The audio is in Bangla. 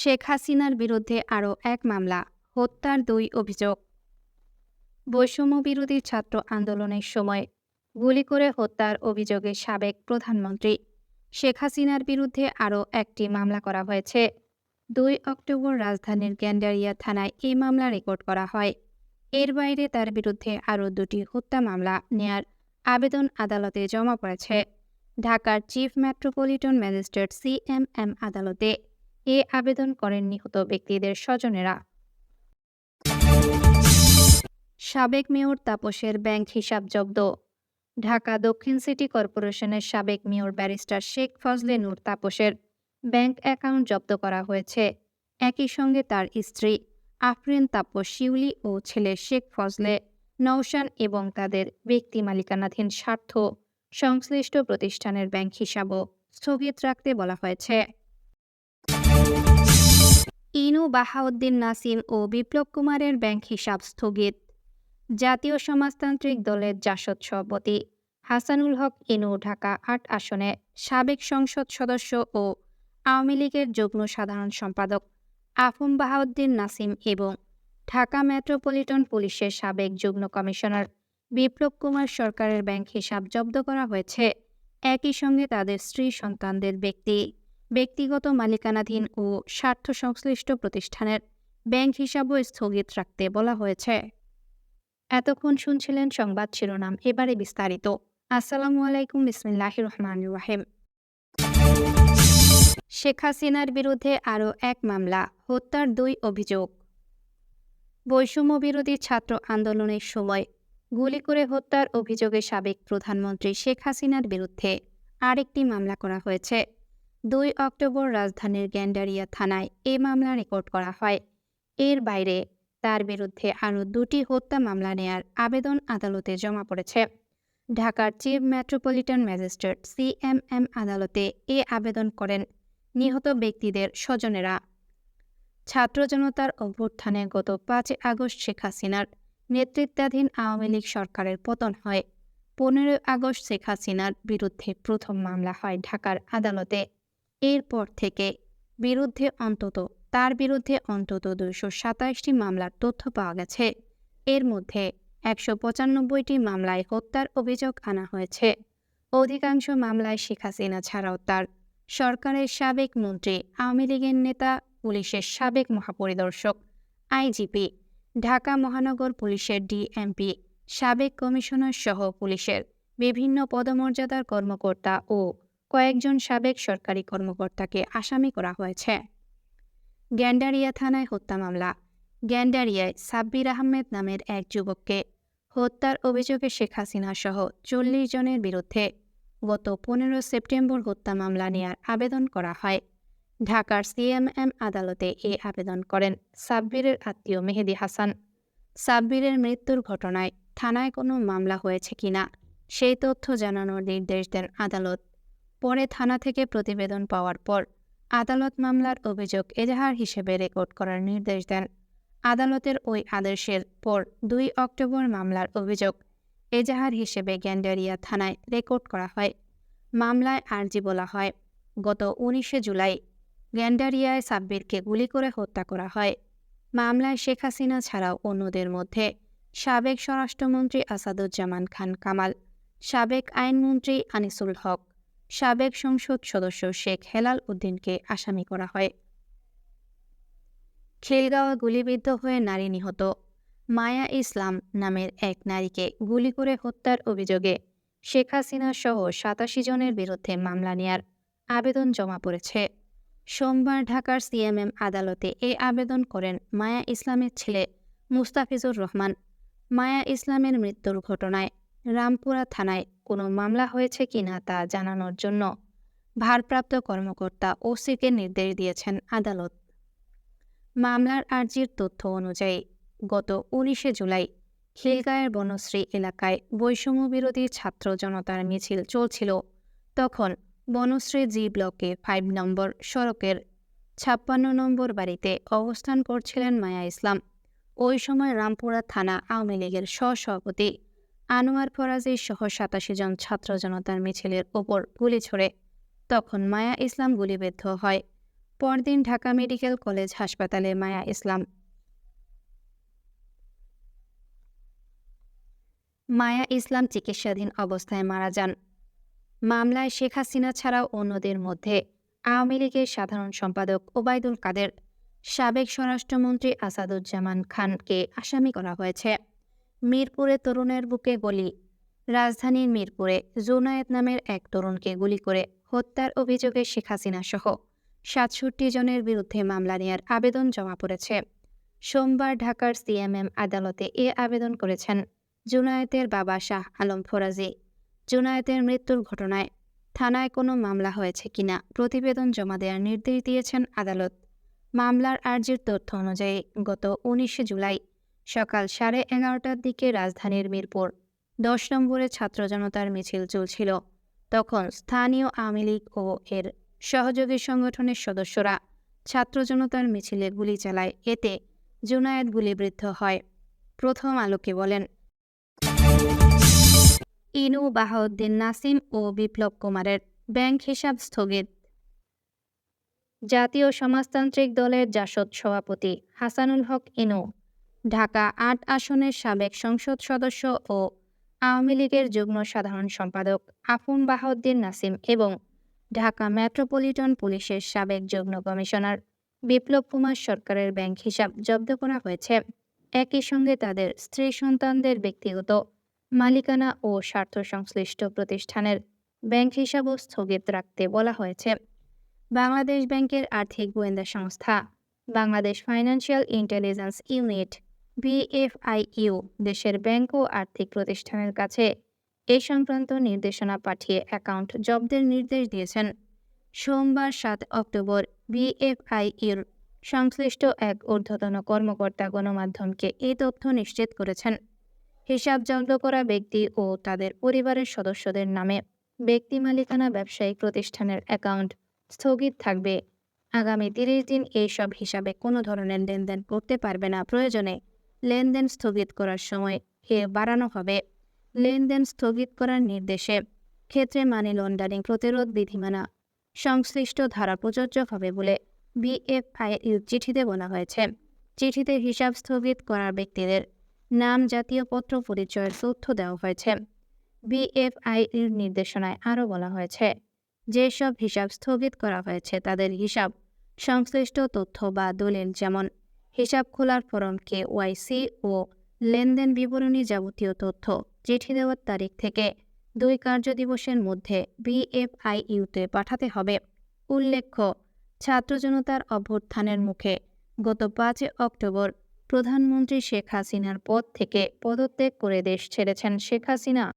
শেখ হাসিনার বিরুদ্ধে আরও এক মামলা, হত্যার ২ অভিযোগ। বৈষম্যবিরোধী ছাত্র আন্দোলনের সময় গুলি করে হত্যার অভিযোগে সাবেক প্রধানমন্ত্রী শেখ হাসিনার বিরুদ্ধে আরও একটি মামলা করা হয়েছে। ২ অক্টোবর রাজধানীর গ্যান্ডারিয়া থানায় এই মামলা রেকর্ড করা হয়। এর বাইরে তার বিরুদ্ধে আরও ২টি হত্যা মামলা নেয়ার আবেদন আদালতে জমা পড়েছে। ঢাকার চিফ মেট্রোপলিটন ম্যাজিস্ট্রেট CMM আদালতে এ আবেদন করেন নিহত ব্যক্তিদের স্বজনেরা। সাবেক মেয়র তাপসের ব্যাংক হিসাব জব্দ। ঢাকা দক্ষিণ সিটি কর্পোরেশনের সাবেক mayor barrister Sheikh Fazle Noor তাপসের bank account জব্দ করা হয়েছে। একই সঙ্গে তার স্ত্রী আফরিন তাপস শিউলি ও ছেলে শেখ ফজলে, নওশান এবং তাদের ব্যক্তি মালিকানাধীন স্বার্থ সংশ্লিষ্ট প্রতিষ্ঠানের ব্যাংক হিসাবও স্থগিত রাখতে বলা হয়েছে। ইনু বাহাউদ্দিন নাসিম ও বিপ্লব কুমারের ব্যাংক হিসাব স্থগিত। জাতীয় সমাজতান্ত্রিক দলের জাসদ সভাপতি হাসানুল হক ইনু ঢাকা ৮ আসনে সাবেক সংসদ সদস্য ও আওয়ামী লীগের যুগ্ম সাধারণ সম্পাদক আফম বাহাউদ্দিন নাসিম এবং ঢাকা মেট্রোপলিটন পুলিশের সাবেক যুগ্ম কমিশনার বিপ্লব কুমার সরকারের ব্যাংক হিসাব জব্দ করা হয়েছে। একই সঙ্গে তাদের স্ত্রী সন্তানদের ব্যক্তিগত মালিকানাধীন ও স্বার্থ সংশ্লিষ্ট প্রতিষ্ঠানের ব্যাংক হিসাবও স্থগিত রাখতে বলা হয়েছে। এতক্ষণ শুনছিলেন সংবাদ শিরোনাম, এবারে বিস্তারিত। আসসালামু আলাইকুম, বিসমিল্লাহির রহমানির রহিম। শেখ হাসিনার বিরুদ্ধে আরও এক মামলা, হত্যার ২ অভিযোগ। বৈষম্যবিরোধী ছাত্র আন্দোলনের সময় গুলি করে হত্যার অভিযোগে সাবেক প্রধানমন্ত্রী শেখ হাসিনার বিরুদ্ধে আরেকটি মামলা করা হয়েছে। ২ অক্টোবর রাজধানীর গ্যান্ডারিয়া থানায় এ মামলা রেকর্ড করা হয়। এর বাইরে তার বিরুদ্ধে আরও ২টি হত্যা মামলা নেয়ার আবেদন আদালতে জমা পড়েছে। ঢাকার চিফ মেট্রোপলিটন ম্যাজিস্ট্রেট CMM আদালতে এ আবেদন করেন নিহত ব্যক্তিদের স্বজনেরা। ছাত্র জনতার অভ্যুত্থানে গত ৫ আগস্ট শেখ হাসিনার নেতৃত্বাধীন আওয়ামী লীগ সরকারের পতন হয়। ১৫ আগস্ট শেখ হাসিনার বিরুদ্ধে প্রথম মামলা হয় ঢাকার আদালতে। এরপর থেকে তার বিরুদ্ধে অন্তত ২২৭টি মামলার তথ্য পাওয়া গেছে। এর মধ্যে ১৯৫টি মামলায় হত্যার অভিযোগ আনা হয়েছে। অধিকাংশ মামলায় শেখ হাসিনা ছাড়াও তার সরকারের সাবেক মন্ত্রী, আওয়ামী লীগের নেতা, পুলিশের সাবেক মহাপরিদর্শক, IGP, ঢাকা মহানগর পুলিশের DMP, সাবেক কমিশনার সহ পুলিশের বিভিন্ন পদমর্যাদার কর্মকর্তা ও কয়েকজন সাবেক সরকারি কর্মকর্তাকে আসামি করা হয়েছে। গ্যান্ডারিয়া থানায় হত্যা মামলা। গ্যান্ডারিয়ায় সাব্বির আহমেদ নামের এক যুবককে হত্যার অভিযোগে শেখ হাসিনা সহ ৪০ জনের বিরুদ্ধে গত ১৫ সেপ্টেম্বর হত্যা মামলা নেয়ার আবেদন করা হয়। ঢাকার CMM আদালতে এ আবেদন করেন সাব্বিরের আত্মীয় মেহেদী হাসান। সাব্বিরের মৃত্যুর ঘটনায় থানায় কোনো মামলা হয়েছে কিনা সেই তথ্য জানানোর নির্দেশ দেন আদালত। পরে থানা থেকে প্রতিবেদন পাওয়ার পর আদালত মামলার অভিযোগ এজাহার হিসেবে রেকর্ড করার নির্দেশ দেন। আদালতের ওই আদেশের পর ২ অক্টোবর মামলার অভিযোগ এজাহার হিসেবে গ্যান্ডারিয়া থানায় রেকর্ড করা হয়। মামলায় আর্জি বলা হয়, গত ১৯ জুলাই গ্যান্ডারিয়ায় সাব্বিরকে গুলি করে হত্যা করা হয়। মামলায় শেখ হাসিনা ছাড়াও অন্যদের মধ্যে সাবেক স্বরাষ্ট্রমন্ত্রী আসাদুজ্জামান খান কামাল, সাবেক আইনমন্ত্রী আনিসুল হক, সাবেক সংসদ সদস্য শেখ হেলাল উদ্দিনকে আসামি করা হয়। খিলগাঁওয়ে গুলিবিদ্ধ হয়ে নারী নিহত। মায়া ইসলাম নামের এক নারীকে গুলি করে হত্যার অভিযোগে শেখ হাসিনা সহ ৮৭ জনের বিরুদ্ধে মামলা নেয়ার আবেদন জমা পড়েছে। সোমবার ঢাকার CMM আদালতে এ আবেদন করেন মায়া ইসলামের ছেলে মুস্তাফিজুর রহমান। মায়া ইসলামের মৃত্যুর ঘটনায় রামপুরা থানায় কোনো মামলা হয়েছে কিনা তা জানানোর জন্য ভারপ্রাপ্ত কর্মকর্তা OC-কে নির্দেশ দিয়েছেন আদালত। মামলার আর্জির তথ্য অনুযায়ী গত ১৯ জুলাই খিলগাঁয়ের বনশ্রী এলাকায় বৈষম্যবিরোধী ছাত্র জনতার মিছিল চলছিল। তখন বনশ্রী G ব্লকে ৫ নম্বর সড়কের ৫৬ নম্বর বাড়িতে অবস্থান করছিলেন মায়া ইসলাম। ওই সময় রামপুরা থানা আওয়ামী লীগের সহসভাপতি আনোয়ার ফরাজি সহ ৮৭ জন ছাত্র জনতার মিছিলের ওপর গুলি ছোড়ে। তখন মায়া ইসলাম গুলিবিদ্ধ হয়। পরদিন ঢাকা মেডিকেল কলেজ হাসপাতালে মায়া ইসলাম চিকিৎসাধীন অবস্থায় মারা যান। মামলায় শেখ হাসিনা ছাড়াও অন্যদের মধ্যে আওয়ামী লীগের সাধারণ সম্পাদক ওবায়দুল কাদের, সাবেক স্বরাষ্ট্রমন্ত্রী আসাদুজ্জামান খানকে আসামি করা হয়েছে। মিরপুরে তরুণের বুকে গুলি। রাজধানীর মিরপুরে জুনায়েদ নামের এক তরুণকে গুলি করে হত্যার অভিযোগে শেখ হাসিনা সহ ৬৭ জনের বিরুদ্ধে মামলা নেয়ার আবেদন জমা পড়েছে। সোমবার ঢাকার সিএমএম আদালতে এ আবেদন করেছেন জুনায়েদের বাবা শাহ আলম ফরাজি। জুনায়েদের মৃত্যুর ঘটনায় থানায় কোনো মামলা হয়েছে কিনা প্রতিবেদন জমা দেওয়ার নির্দেশ দিয়েছেন আদালত। মামলার আর্জির তথ্য অনুযায়ী গত ১৯ জুলাই সকাল 11:30টার দিকে রাজধানীর মিরপুর ১০ নম্বরে ছাত্র জনতার মিছিল চলছিল। তখন স্থানীয় আওয়ামী লীগ ও এর সহযোগী সংগঠনের সদস্যরা ছাত্র জনতার মিছিলে গুলি চালায়। এতে জুনায়েদ গুলিবিদ্ধ হয়। প্রথম আলোকে বলেন, ইনু, বাহাউদ্দিন নাসিম ও বিপ্লব কুমারের ব্যাংক হিসাব স্থগিত। জাতীয় সমাজতান্ত্রিক দলের জাসদ সভাপতি হাসানুল হক ইনু, ঢাকা ৮ আসনের সাবেক সংসদ সদস্য ও আওয়ামী লীগের যুগ্ম সাধারণ সম্পাদক আফম বাহাউদ্দিন নাসিম এবং ঢাকা মেট্রোপলিটন পুলিশের সাবেক যুগ্ম কমিশনার বিপ্লব কুমার সরকারের ব্যাংক হিসাব জব্দ করা হয়েছে। একই সঙ্গে তাদের স্ত্রী সন্তানদের ব্যক্তিগত মালিকানা ও স্বার্থ সংশ্লিষ্ট প্রতিষ্ঠানের ব্যাংক হিসাবও স্থগিত রাখতে বলা হয়েছে। বাংলাদেশ ব্যাংকের আর্থিক গোয়েন্দা সংস্থা Bangladesh financial intelligence unit BFIU দেশের ব্যাংক ও আর্থিক প্রতিষ্ঠানের কাছে এ সংক্রান্ত নির্দেশনা পাঠিয়ে অ্যাকাউন্ট জব্দের নির্দেশ দিয়েছেন। সোমবার ৭ অক্টোবর BFIUর সংশ্লিষ্ট এক ঊর্ধ্বতন কর্মকর্তা গণমাধ্যমকে এই তথ্য নিশ্চিত করেছেন। হিসাব জব্দ করা ব্যক্তি ও তাদের পরিবারের সদস্যদের নামে ব্যক্তি মালিকানা ব্যবসায়িক প্রতিষ্ঠানের অ্যাকাউন্ট স্থগিত থাকবে। আগামী ৩০ দিন এইসব হিসাবে কোনো ধরনের লেনদেন করতে পারবে না। প্রয়োজনে লেনদেন স্থগিত করার সময় বাড়ানো হবে। লেনদেন স্থগিত করার নির্দেশে ক্ষেত্রে মানি লন্ডারিং প্রতিরোধ বিধিমালা সংশ্লিষ্ট ধারা প্রযোজ্য হবে বলে BFIUর চিঠিতে বলা হয়েছে। চিঠিতে হিসাব স্থগিত করার ব্যক্তিদের নাম, জাতীয় পত্র পরিচয়ের তথ্য দেওয়া হয়েছে। BFIUর নির্দেশনায় আরও বলা হয়েছে, যেসব হিসাব স্থগিত করা হয়েছে তাদের হিসাব সংশ্লিষ্ট তথ্য বা দলিল, যেমন হিসাব খোলার ফরম KYC ও লেনদেন বিবরণী যাবতীয় তথ্য চিঠি দেওয়ার তারিখ থেকে 2 কার্যদিবসের মধ্যে BFIUতে পাঠাতে হবে। উল্লেখ্য, ছাত্র জনতার অভ্যুত্থানের মুখে গত 5 অক্টোবর প্রধানমন্ত্রী শেখ হাসিনার পদ থেকে পদত্যাগ করে দেশ ছেড়েছেন শেখ হাসিনা।